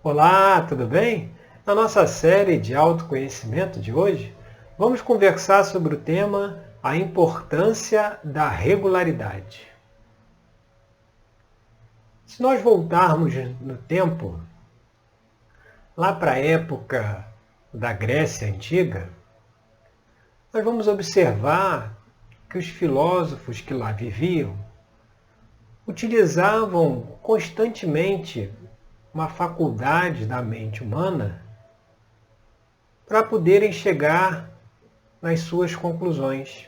Olá, tudo bem? Na nossa série de autoconhecimento de hoje, vamos conversar sobre o tema a importância da regularidade. Se nós voltarmos no tempo, lá para a época da Grécia Antiga, nós vamos observar que os filósofos que lá viviam utilizavam constantemente uma faculdade da mente humana para poderem chegar nas suas conclusões.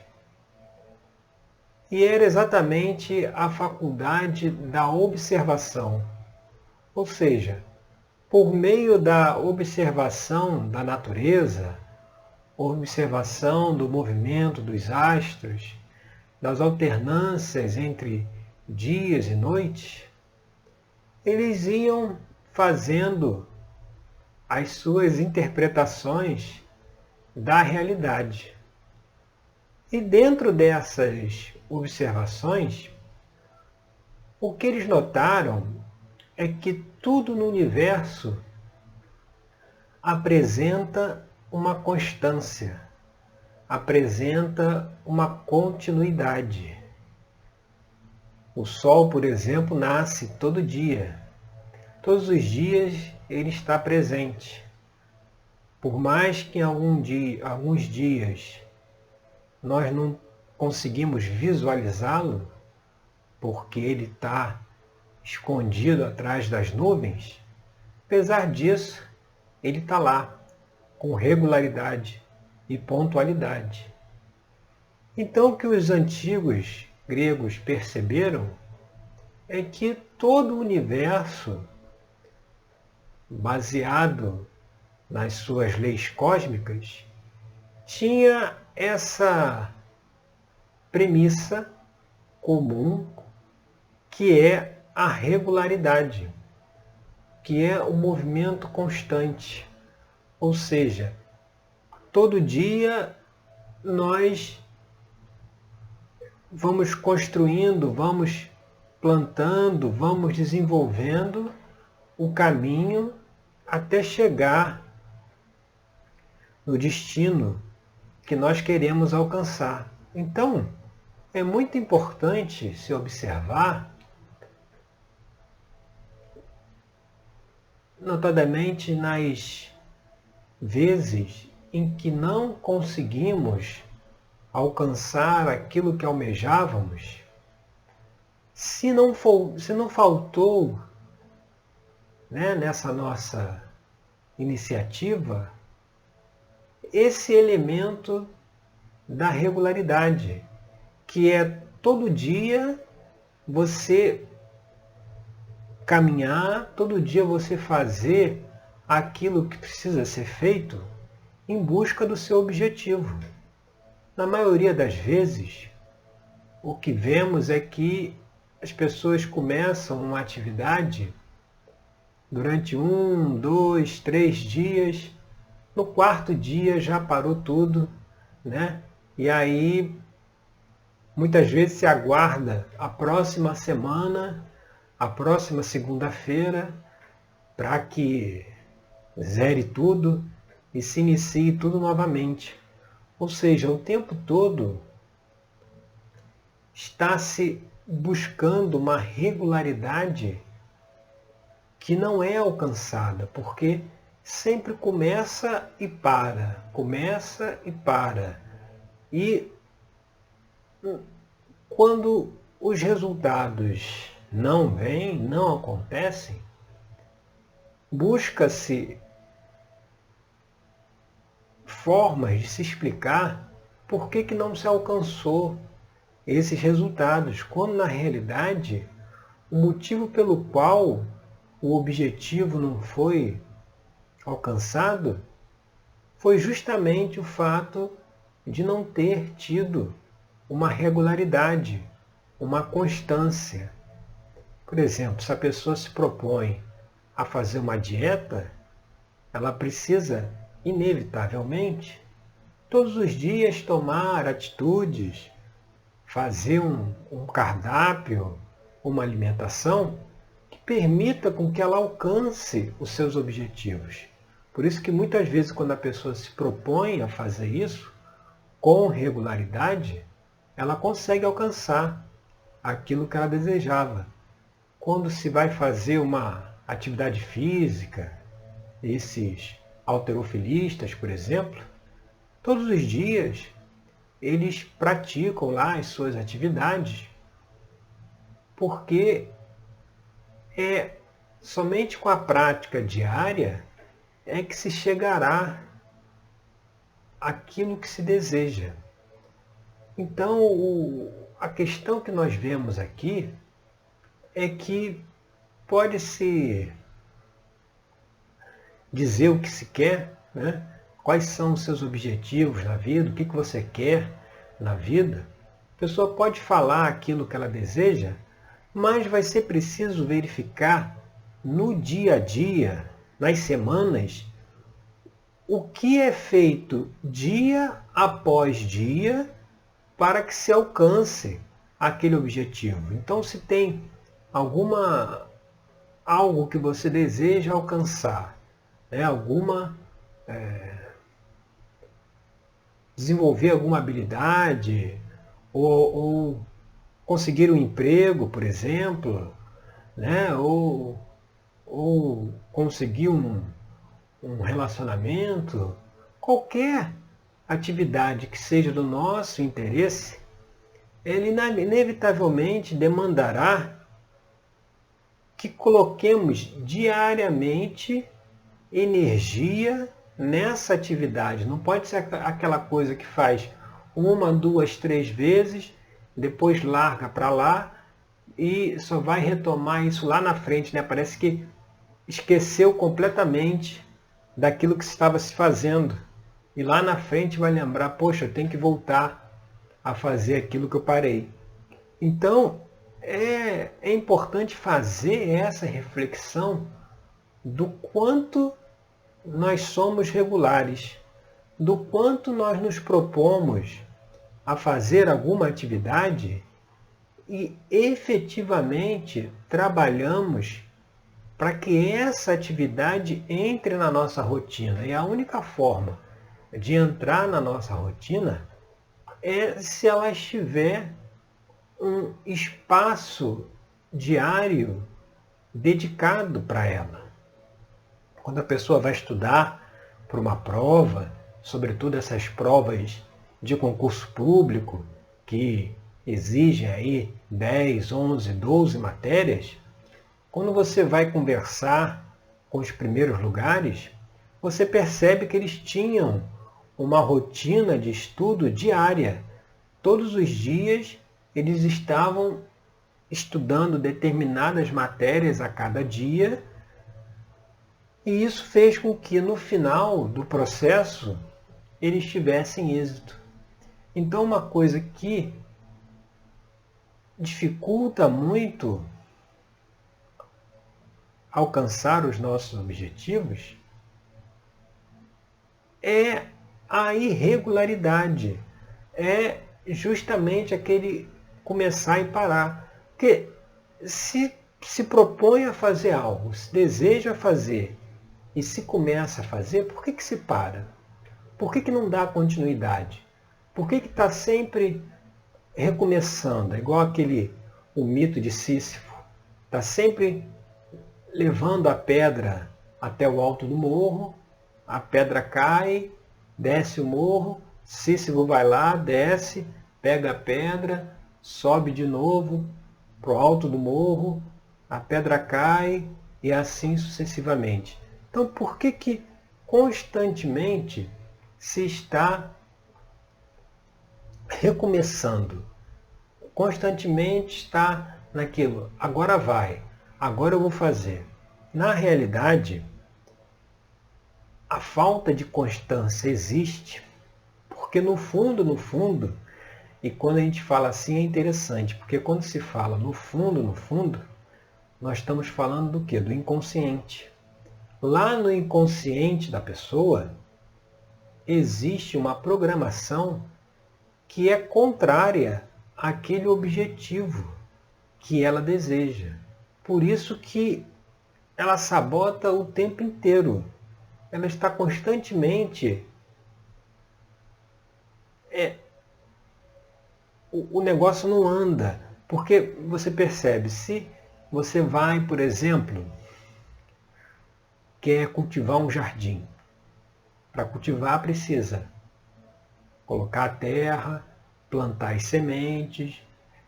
E era exatamente a faculdade da observação. Ou seja, por meio da observação da natureza, observação do movimento dos astros, das alternâncias entre dias e noites, eles iam fazendo as suas interpretações da realidade. E dentro dessas observações, o que eles notaram é que tudo no universo apresenta uma constância, apresenta uma continuidade. O Sol, por exemplo, nasce todo dia. Todos os dias ele está presente. Por mais que em alguns dias nós não conseguimos visualizá-lo, porque ele está escondido atrás das nuvens, apesar disso, ele está lá, com regularidade e pontualidade. Então, o que os antigos gregos perceberam é que todo o universo, baseado nas suas leis cósmicas, tinha essa premissa comum, que é a regularidade, que é o movimento constante. Ou seja, todo dia nós vamos construindo, vamos plantando, vamos desenvolvendo o caminho até chegar no destino que nós queremos alcançar. Então, é muito importante se observar, notadamente nas vezes em que não conseguimos alcançar aquilo que almejávamos, se não faltou, nessa nossa iniciativa, esse elemento da regularidade, que é todo dia você caminhar, todo dia você fazer aquilo que precisa ser feito em busca do seu objetivo. Na maioria das vezes, o que vemos é que as pessoas começam uma atividade durante 1, 2, 3 dias, no quarto dia já parou tudo, né? E aí, muitas vezes se aguarda a próxima semana, a próxima segunda-feira, para que zere tudo e se inicie tudo novamente. Ou seja, o tempo todo está se buscando uma regularidade que não é alcançada, porque sempre começa e para, começa e para. E quando os resultados não vêm, não acontecem, busca-se formas de se explicar por que não se alcançou esses resultados, quando na realidade o motivo pelo qual o objetivo não foi alcançado foi justamente o fato de não ter tido uma regularidade, uma constância. Por exemplo, se a pessoa se propõe a fazer uma dieta, ela precisa, inevitavelmente, todos os dias tomar atitudes, fazer um cardápio, uma alimentação, que permita com que ela alcance os seus objetivos. Por isso que muitas vezes quando a pessoa se propõe a fazer isso com regularidade, ela consegue alcançar aquilo que ela desejava. Quando se vai fazer uma atividade física, esses halterofilistas, por exemplo, todos os dias eles praticam lá as suas atividades, porque é somente com a prática diária é que se chegará àquilo que se deseja. Então, a questão que nós vemos aqui é que pode-se dizer o que se quer, né? Quais são os seus objetivos na vida, o que você quer na vida. A pessoa pode falar aquilo que ela deseja, mas vai ser preciso verificar no dia a dia, nas semanas, o que é feito dia após dia para que se alcance aquele objetivo. Então, se tem algo que você deseja alcançar, né? Desenvolver alguma habilidade, ou conseguir um emprego, por exemplo, né? ou conseguir um relacionamento, qualquer atividade que seja do nosso interesse, ele inevitavelmente demandará que coloquemos diariamente energia nessa atividade. Não pode ser aquela coisa que faz uma, duas, três vezes, depois larga para lá e só vai retomar isso lá na frente, né? Parece que esqueceu completamente daquilo que estava se fazendo. E lá na frente vai lembrar, poxa, eu tenho que voltar a fazer aquilo que eu parei. Então, é importante fazer essa reflexão do quanto nós somos regulares, do quanto nós nos propomos a fazer alguma atividade e efetivamente trabalhamos para que essa atividade entre na nossa rotina. E a única forma de entrar na nossa rotina é se ela estiver um espaço diário dedicado para ela. Quando a pessoa vai estudar para uma prova, sobretudo essas provas de concurso público, que exigem aí 10, 11, 12 matérias, quando você vai conversar com os primeiros lugares, você percebe que eles tinham uma rotina de estudo diária. Todos os dias eles estavam estudando determinadas matérias a cada dia, e isso fez com que no final do processo eles tivessem êxito. Então, uma coisa que dificulta muito alcançar os nossos objetivos é a irregularidade, é justamente aquele começar e parar. Porque se propõe a fazer algo, se deseja fazer e se começa a fazer, por que se para? Por que não dá continuidade? Por que está sempre recomeçando? É igual o mito de Sísifo. Está sempre levando a pedra até o alto do morro, a pedra cai, desce o morro, Sísifo vai lá, desce, pega a pedra, sobe de novo para o alto do morro, a pedra cai e assim sucessivamente. Então, por que constantemente se está recomeçando? Constantemente está naquilo, agora vai, agora eu vou fazer. Na realidade, a falta de constância existe porque no fundo, e quando a gente fala assim é interessante, porque quando se fala no fundo, nós estamos falando do quê? Do inconsciente. Lá no inconsciente da pessoa existe uma programação que é contrária àquele objetivo que ela deseja. Por isso que ela sabota o tempo inteiro. Ela está constantemente... O negócio não anda. Porque você percebe, se você vai, por exemplo, quer cultivar um jardim. Para cultivar precisa colocar a terra, plantar as sementes,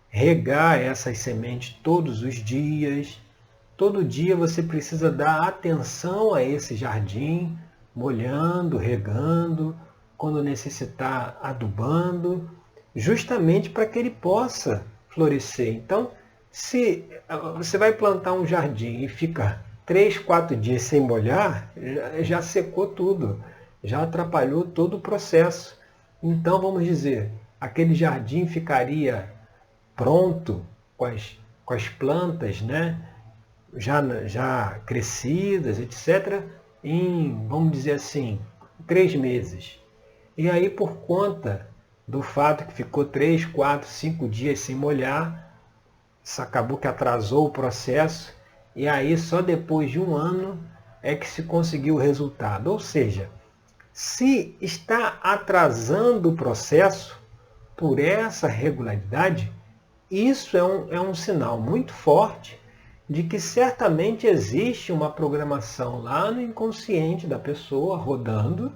regar essas sementes todos os dias. Todo dia você precisa dar atenção a esse jardim, molhando, regando, quando necessitar, adubando, justamente para que ele possa florescer. Então, se você vai plantar um jardim e fica 3, 4 dias sem molhar, já secou tudo, já atrapalhou todo o processo. Então, vamos dizer, aquele jardim ficaria pronto com as plantas, né? já crescidas, etc., em, vamos dizer assim, 3 meses. E aí, por conta do fato que ficou 3, 4, 5 dias sem molhar, isso acabou que atrasou o processo, e aí só depois de 1 ano é que se conseguiu o resultado. Ou seja, se está atrasando o processo por essa regularidade, isso é um sinal muito forte de que certamente existe uma programação lá no inconsciente da pessoa rodando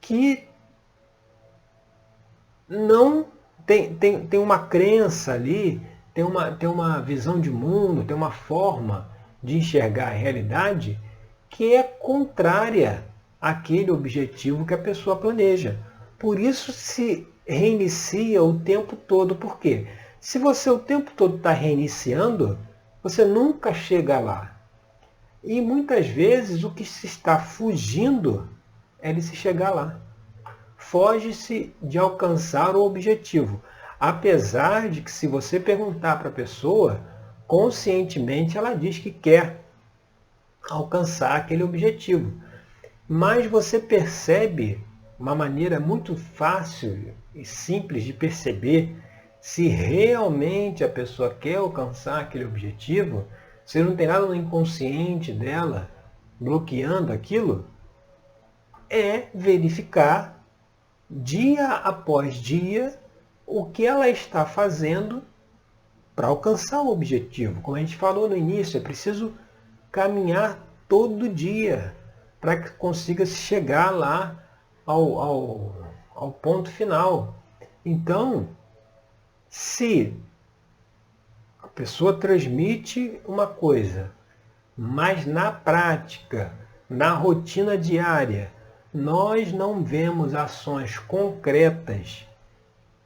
que não tem uma crença ali, tem uma visão de mundo, tem uma forma de enxergar a realidade que é contrária àquele objetivo que a pessoa planeja. Por isso se reinicia o tempo todo. Por quê? Se você o tempo todo está reiniciando, você nunca chega lá. E muitas vezes o que se está fugindo é de se chegar lá. Foge-se de alcançar o objetivo. Apesar de que, se você perguntar para a pessoa, conscientemente ela diz que quer alcançar aquele objetivo. Mas você percebe uma maneira muito fácil e simples de perceber se realmente a pessoa quer alcançar aquele objetivo, se não tem nada no inconsciente dela bloqueando aquilo, é verificar dia após dia o que ela está fazendo para alcançar o objetivo. Como a gente falou no início, é preciso caminhar todo dia para que consiga chegar lá ao ponto final. Então, se a pessoa transmite uma coisa, mas na prática, na rotina diária, nós não vemos ações concretas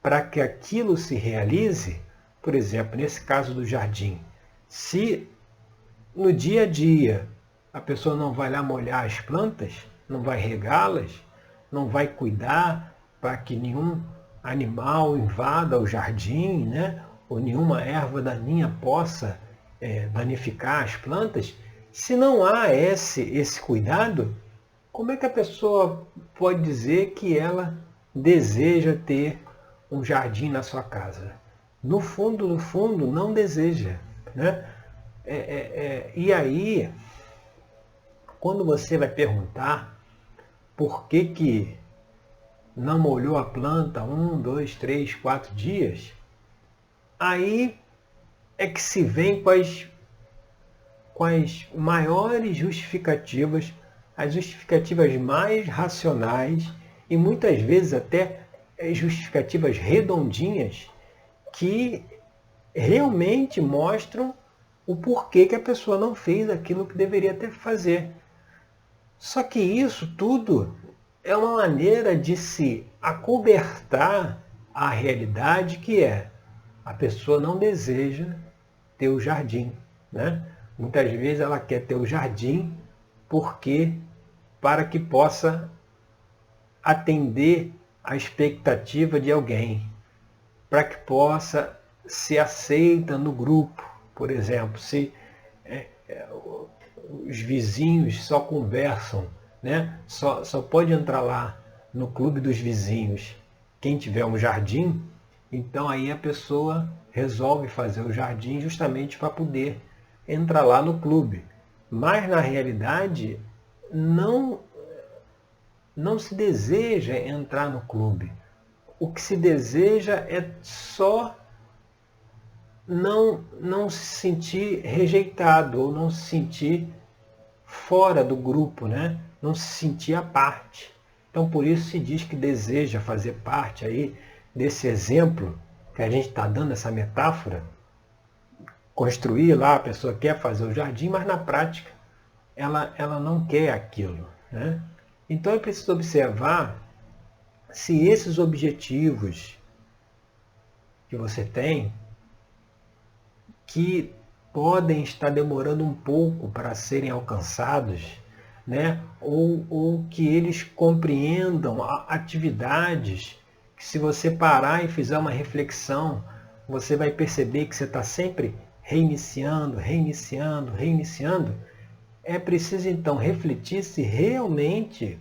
para que aquilo se realize, por exemplo, nesse caso do jardim, se no dia a dia a pessoa não vai lá molhar as plantas, não vai regá-las, não vai cuidar para que nenhum animal invada o jardim, né? Ou nenhuma erva daninha possa danificar as plantas, se não há esse cuidado, como é que a pessoa pode dizer que ela deseja ter um jardim na sua casa? No fundo, não deseja, né? E aí, quando você vai perguntar por que não molhou a planta 1, 2, 3, 4 dias, aí é que se vem com as maiores justificativas, as justificativas mais racionais e muitas vezes até justificativas redondinhas que realmente mostram o porquê que a pessoa não fez aquilo que deveria ter que fazer. Só que isso tudo é uma maneira de se acobertar a realidade, que é a pessoa não deseja ter o jardim, né? Muitas vezes ela quer ter o jardim porque para que possa atender a expectativa de alguém, para que possa ser aceita no grupo, por exemplo, se os vizinhos só conversam, né? Só pode entrar lá no clube dos vizinhos quem tiver um jardim, Então aí a pessoa resolve fazer o jardim justamente para poder entrar lá no clube. Mas na realidade não se deseja entrar no clube. O que se deseja é só não se sentir rejeitado ou não se sentir fora do grupo, né? Não se sentir à parte. Então por isso se diz que deseja fazer parte aí desse exemplo que a gente está dando, essa metáfora, construir lá, a pessoa quer fazer o jardim, mas na prática ela não quer aquilo, né? Então é preciso observar se esses objetivos que você tem, que podem estar demorando um pouco para serem alcançados, né? Ou que eles compreendam atividades que, se você parar e fizer uma reflexão, você vai perceber que você está sempre reiniciando, reiniciando, reiniciando. É preciso então refletir se realmente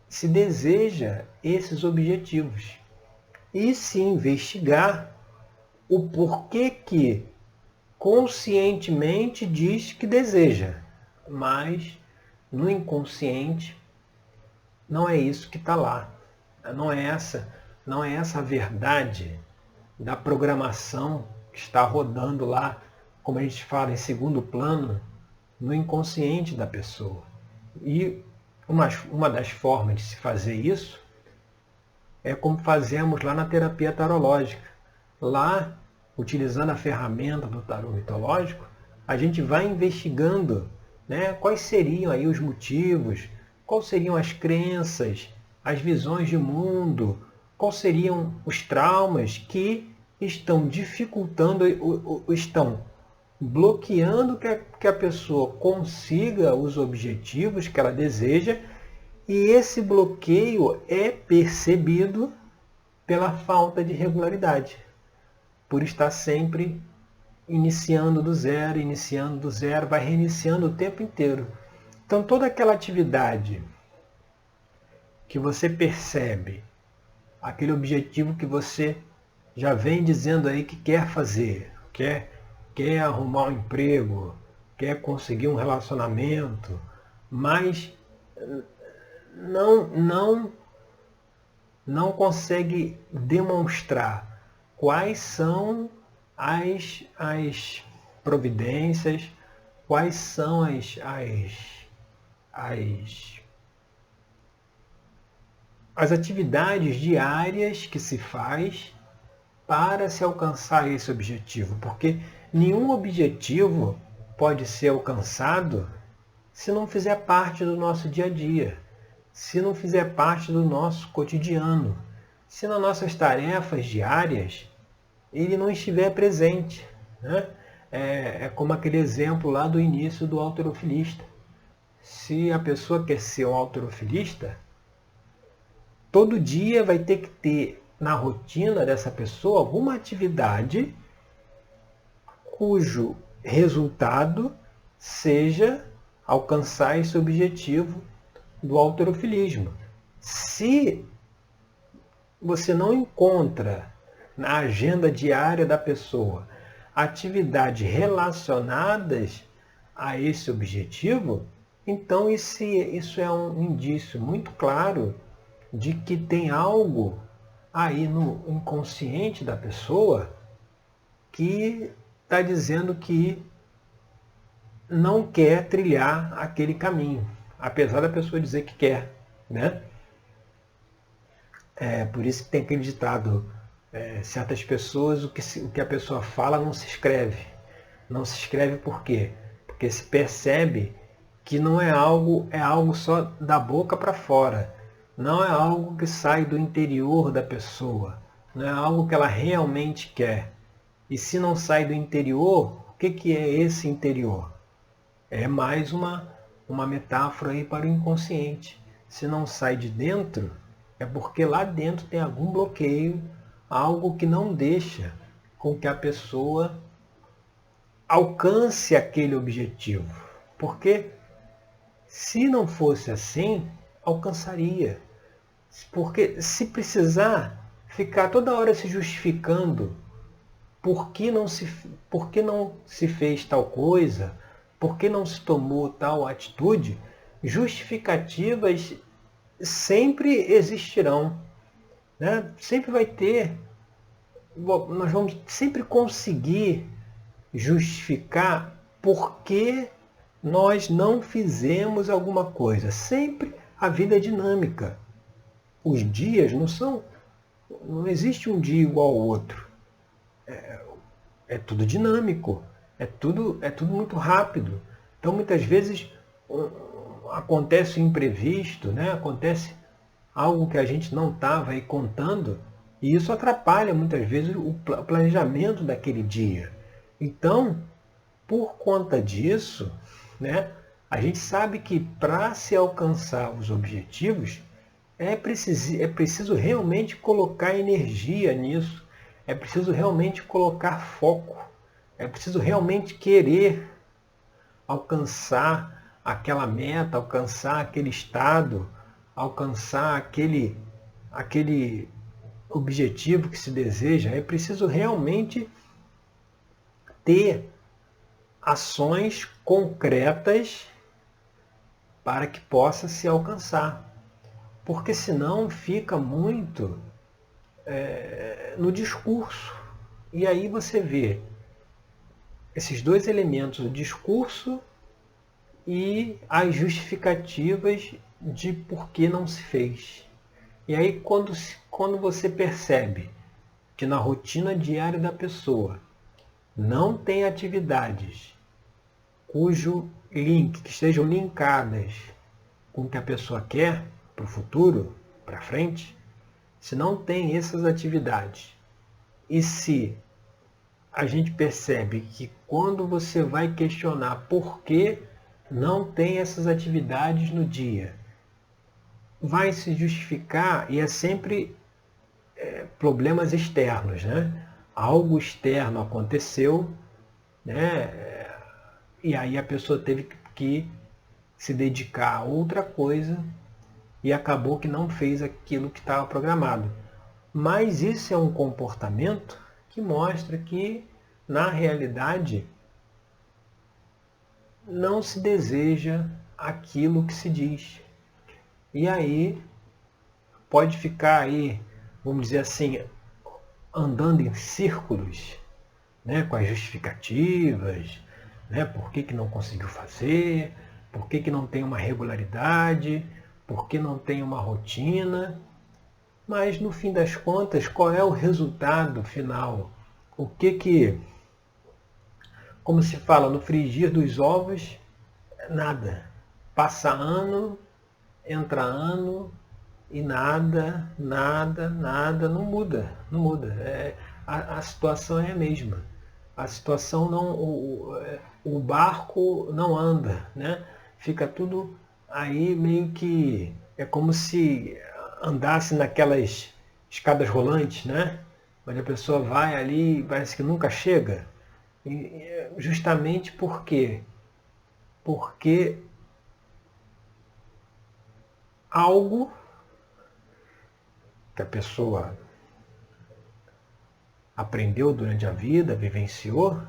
se deseja esses objetivos e se investigar o porquê que conscientemente diz que deseja, mas no inconsciente não é isso que está lá. Não é essa a verdade da programação que está rodando lá, como a gente fala, em segundo plano, no inconsciente da pessoa. E uma das formas de se fazer isso é como fazemos lá na terapia tarológica. Lá, utilizando a ferramenta do tarô mitológico, a gente vai investigando, né, quais seriam aí os motivos, quais seriam as crenças, as visões de mundo, quais seriam os traumas que estão dificultando, estão bloqueando que a pessoa consiga os objetivos que ela deseja, e esse bloqueio é percebido pela falta de regularidade, por estar sempre iniciando do zero, vai reiniciando o tempo inteiro. Então toda aquela atividade que você percebe, aquele objetivo que você já vem dizendo aí que quer fazer, quer arrumar um emprego, quer conseguir um relacionamento, mas não consegue demonstrar quais são as providências, quais são as atividades diárias que se faz para se alcançar esse objetivo, porque nenhum objetivo pode ser alcançado se não fizer parte do nosso dia a dia, se não fizer parte do nosso cotidiano, se nas nossas tarefas diárias ele não estiver presente, né? É como aquele exemplo lá do início do halterofilista. Se a pessoa quer ser um halterofilista, todo dia vai ter que ter na rotina dessa pessoa alguma atividade cujo resultado seja alcançar esse objetivo do halterofilismo. Se você não encontra na agenda diária da pessoa atividades relacionadas a esse objetivo, então isso é um indício muito claro de que tem algo aí no inconsciente da pessoa que está dizendo que não quer trilhar aquele caminho, apesar da pessoa dizer que quer, né? É por isso que tem aquele ditado, certas pessoas, o que a pessoa fala não se escreve. Não se escreve por quê? Porque se percebe que não é algo só da boca para fora. Não é algo que sai do interior da pessoa. Não é algo que ela realmente quer. E se não sai do interior, o que é esse interior? É mais uma metáfora aí para o inconsciente. Se não sai de dentro, é porque lá dentro tem algum bloqueio, algo que não deixa com que a pessoa alcance aquele objetivo. Porque se não fosse assim, alcançaria. Porque se precisar ficar toda hora se justificando por que não se fez tal coisa, por que não se tomou tal atitude, justificativas sempre existirão, né? Sempre vai ter, nós vamos sempre conseguir justificar por que nós não fizemos alguma coisa. Sempre a vida é dinâmica. Os dias não existe um dia igual ao outro. É tudo dinâmico, é tudo muito rápido. Então muitas vezes acontece o imprevisto, né? Acontece algo que a gente não estava aí contando, e isso atrapalha muitas vezes o planejamento daquele dia. Então, por conta disso, né, a gente sabe que para se alcançar os objetivos, é preciso realmente colocar energia nisso, é preciso realmente colocar foco, é preciso realmente querer alcançar aquela meta, alcançar aquele estado, alcançar aquele objetivo que se deseja. É preciso realmente ter ações concretas para que possa se alcançar. Porque senão fica muito no discurso. E aí você vê esses dois elementos, o discurso e as justificativas de por que não se fez. E aí quando você percebe que na rotina diária da pessoa não tem atividades cujo link, que estejam linkadas com o que a pessoa quer para o futuro, para frente, se não tem essas atividades, e se a gente percebe que quando você vai questionar por que não tem essas atividades no dia, vai se justificar, e é sempre problemas externos, né? Algo externo aconteceu, né? E aí a pessoa teve que se dedicar a outra coisa e acabou que não fez aquilo que estava programado. Mas isso é um comportamento que mostra que, na realidade, não se deseja aquilo que se diz. E aí pode ficar aí, vamos dizer assim, andando em círculos, né, com as justificativas, né, por que não conseguiu fazer, por que não tem uma regularidade, por que não tem uma rotina. Mas no fim das contas, qual é o resultado final? O que, como se fala, no frigir dos ovos, nada. Passa ano, entra ano e nada, não muda, não muda. A situação é a mesma. A situação não, o barco não anda, né? Fica tudo aí meio que é como se andasse naquelas escadas rolantes, né? Onde a pessoa vai ali e parece que nunca chega. E justamente por quê? Porque algo que a pessoa aprendeu durante a vida, vivenciou,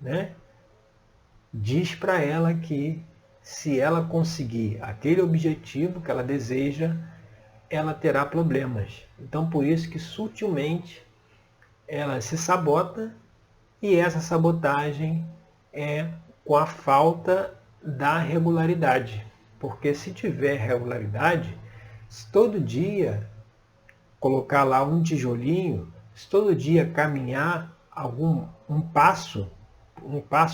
né? Diz para ela que se ela conseguir aquele objetivo que ela deseja, ela terá problemas. Então por isso que sutilmente ela se sabota, e essa sabotagem é com a falta da regularidade. Porque se tiver regularidade, se todo dia colocar lá um tijolinho, se todo dia caminhar um passo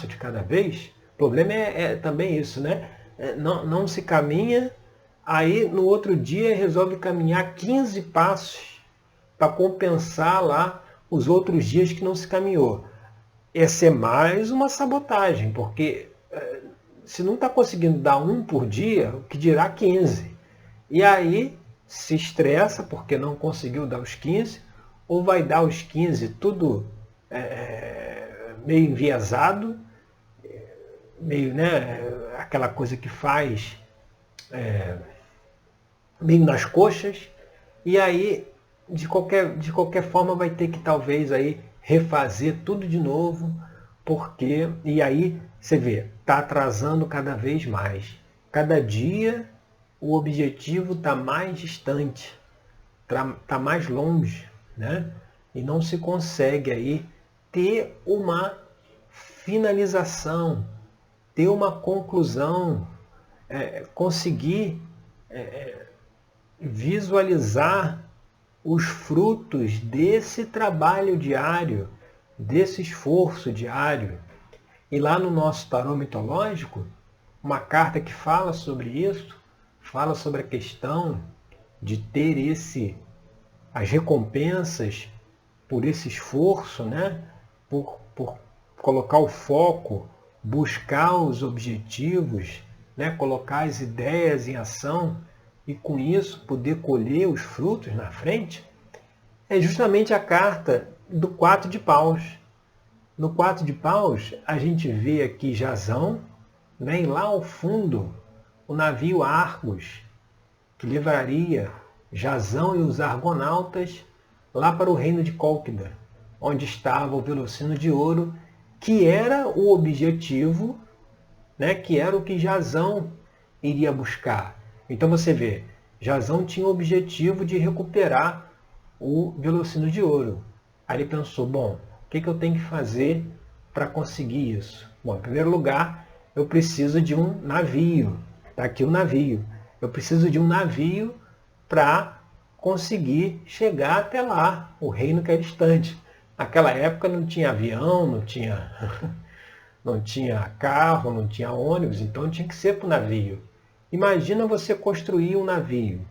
de cada vez, o problema é também isso, né? Não se caminha, aí no outro dia resolve caminhar 15 passos para compensar lá os outros dias que não se caminhou. Essa é mais uma sabotagem, porque se não está conseguindo dar um por dia, o que dirá 15? E aí se estressa porque não conseguiu dar os 15, ou vai dar os 15 tudo meio enviesado, meio, né, aquela coisa que faz meio nas coxas, e aí de qualquer forma vai ter que talvez aí refazer tudo de novo, porque, e aí você vê, está atrasando cada vez mais. Cada dia o objetivo está mais distante, está mais longe, né? E não se consegue aí ter uma finalização, ter uma conclusão, conseguir visualizar os frutos desse trabalho diário, desse esforço diário. E lá no nosso tarô mitológico, uma carta que fala sobre isso, fala sobre a questão de ter as recompensas por esse esforço, né? por colocar o foco, buscar os objetivos, né? Colocar as ideias em ação e com isso poder colher os frutos na frente, é justamente a carta do 4 de paus. No 4 de paus, a gente vê aqui Jasão, né? E lá ao fundo o navio Argos, que levaria Jasão e os argonautas lá para o reino de Cólquida, onde estava o Velocino de Ouro, que era o objetivo, né? Que era o que Jasão iria buscar. Então você vê, Jasão tinha o objetivo de recuperar o Velocino de Ouro. Aí ele pensou, bom, o que eu tenho que fazer para conseguir isso? Bom, em primeiro lugar, eu preciso de um navio. Está aqui o navio. Eu preciso de um navio para conseguir chegar até lá, o reino que é distante. Naquela época não tinha avião, não tinha carro, não tinha ônibus, então tinha que ser para o navio. Imagina você construir um navio.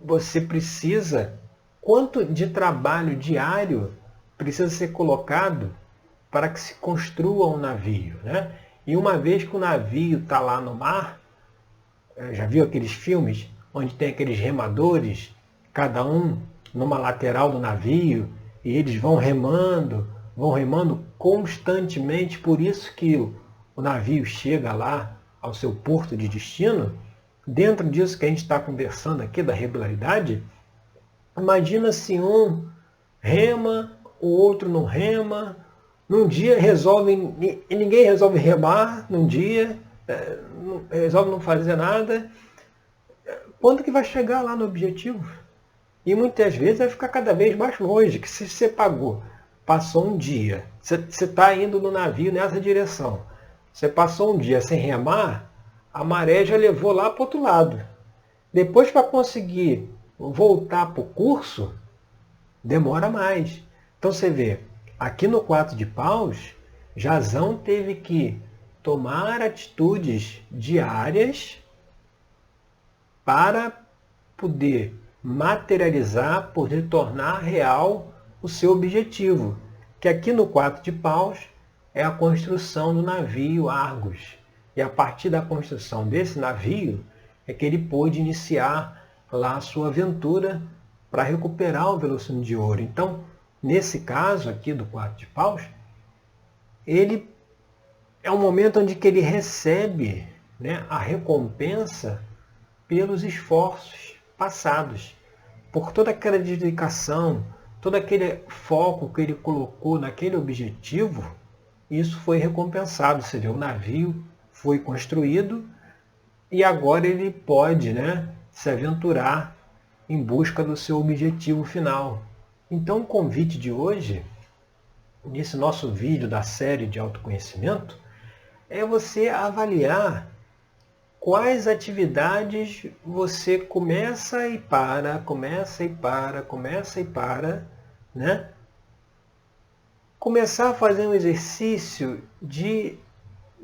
Você precisa, quanto de trabalho diário precisa ser colocado para que se construa um navio, né? E uma vez que o navio está lá no mar, já viu aqueles filmes onde tem aqueles remadores, cada um numa lateral do navio, e eles vão remando constantemente, por isso que o navio chega lá ao seu porto de destino. Dentro disso que a gente está conversando aqui, da regularidade, imagina se um rema, o outro não rema, num dia e ninguém resolve remar, num dia, resolve não fazer nada. Quando que vai chegar lá no objetivo? E muitas vezes vai ficar cada vez mais longe, que se você passou um dia, você está indo no navio nessa direção, você passou um dia sem remar, a maré já levou lá para o outro lado. Depois, para conseguir voltar para o curso, demora mais. Então você vê, aqui no 4 de paus, Jasão teve que tomar atitudes diárias para poder materializar, poder tornar real o seu objetivo, que aqui no 4 de paus é a construção do navio Argos. E a partir da construção desse navio é que ele pôde iniciar lá a sua aventura para recuperar o Velocino de Ouro. Então, nesse caso aqui do 4 de paus, ele é um momento onde que ele recebe, né, a recompensa pelos esforços passados, por toda aquela dedicação, todo aquele foco que ele colocou naquele objetivo. Isso foi recompensado. Você vê, o navio foi construído e agora ele pode, né, se aventurar em busca do seu objetivo final. Então o convite de hoje, nesse nosso vídeo da série de autoconhecimento, é você avaliar quais atividades você começa e para, né? Começar a fazer um exercício de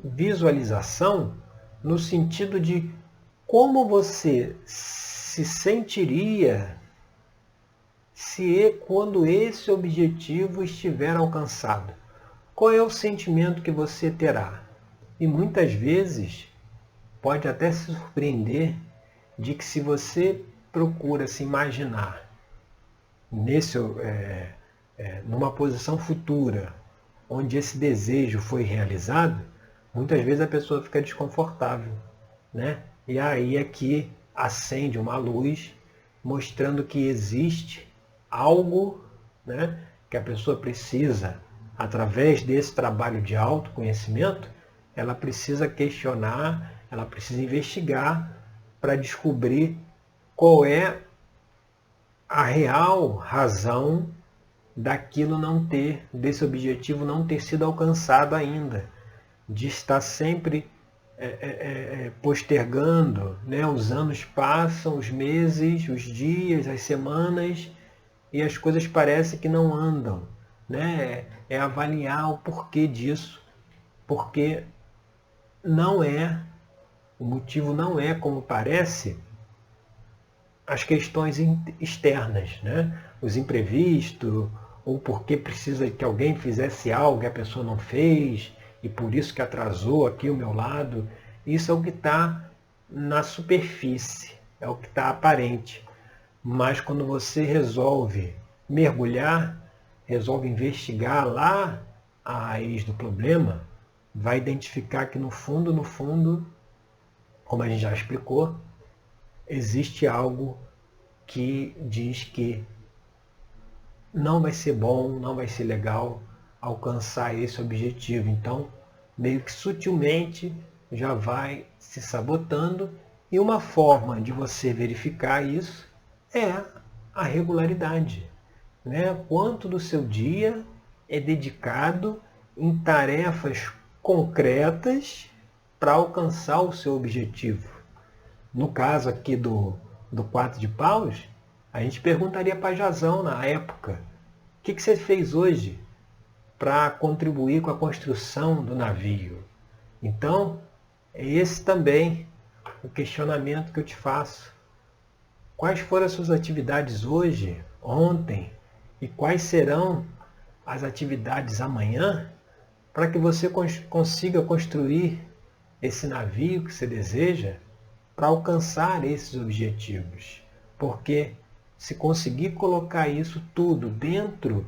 visualização no sentido de como você se sentiria quando esse objetivo estiver alcançado. Qual é o sentimento que você terá? E muitas vezes pode até se surpreender de que, se você procura se imaginar numa posição futura, onde esse desejo foi realizado, muitas vezes a pessoa fica desconfortável, né? E aí é que acende uma luz mostrando que existe algo, né, que a pessoa precisa, através desse trabalho de autoconhecimento, ela precisa questionar, ela precisa investigar para descobrir qual é a real razão daquilo não ter, desse objetivo não ter sido alcançado ainda, de estar sempre postergando, né? Os anos passam, os meses, os dias, as semanas, e as coisas parecem que não andam, né? É avaliar o porquê disso, porque o motivo não é como parece as questões externas, né? Os imprevistos, ou porque precisa que alguém fizesse algo que a pessoa não fez, e por isso que atrasou aqui o meu lado. Isso é o que está na superfície, é o que está aparente. Mas quando você resolve mergulhar, resolve investigar lá a raiz do problema, vai identificar que no fundo, como a gente já explicou, existe algo que diz que não vai ser bom, não vai ser legal alcançar esse objetivo. Então, meio que sutilmente já vai se sabotando, e uma forma de você verificar isso é a regularidade, né? Quanto do seu dia é dedicado em tarefas concretas para alcançar o seu objetivo. No caso aqui do 4 de paus, a gente perguntaria para Jazão na época: o que você fez hoje para contribuir com a construção do navio? Então, é esse também o questionamento que eu te faço. Quais foram as suas atividades hoje, ontem, e quais serão as atividades amanhã, para que você consiga construir esse navio que você deseja para alcançar esses objetivos? Porque se conseguir colocar isso tudo dentro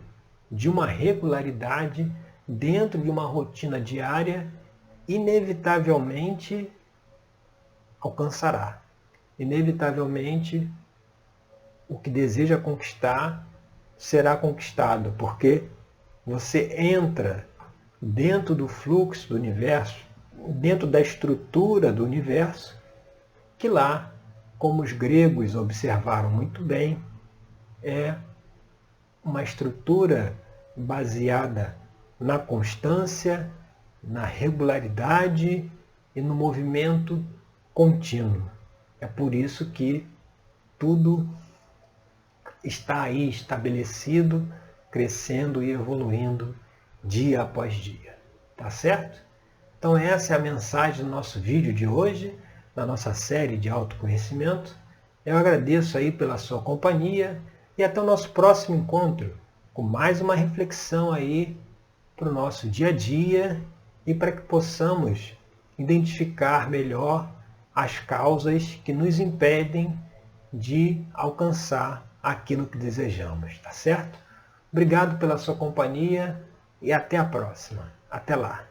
de uma regularidade, dentro de uma rotina diária, inevitavelmente alcançará. Inevitavelmente o que deseja conquistar será conquistado, porque você entra dentro do fluxo do universo, dentro da estrutura do universo, que lá, como os gregos observaram muito bem, é uma estrutura baseada na constância, na regularidade e no movimento contínuo. É por isso que tudo está aí estabelecido, crescendo e evoluindo dia após dia. Tá certo? Então essa é a mensagem do nosso vídeo de hoje, da nossa série de autoconhecimento. Eu agradeço aí pela sua companhia e até o nosso próximo encontro com mais uma reflexão aí para o nosso dia a dia e para que possamos identificar melhor as causas que nos impedem de alcançar aquilo que desejamos, tá certo? Obrigado pela sua companhia e até a próxima. Até lá!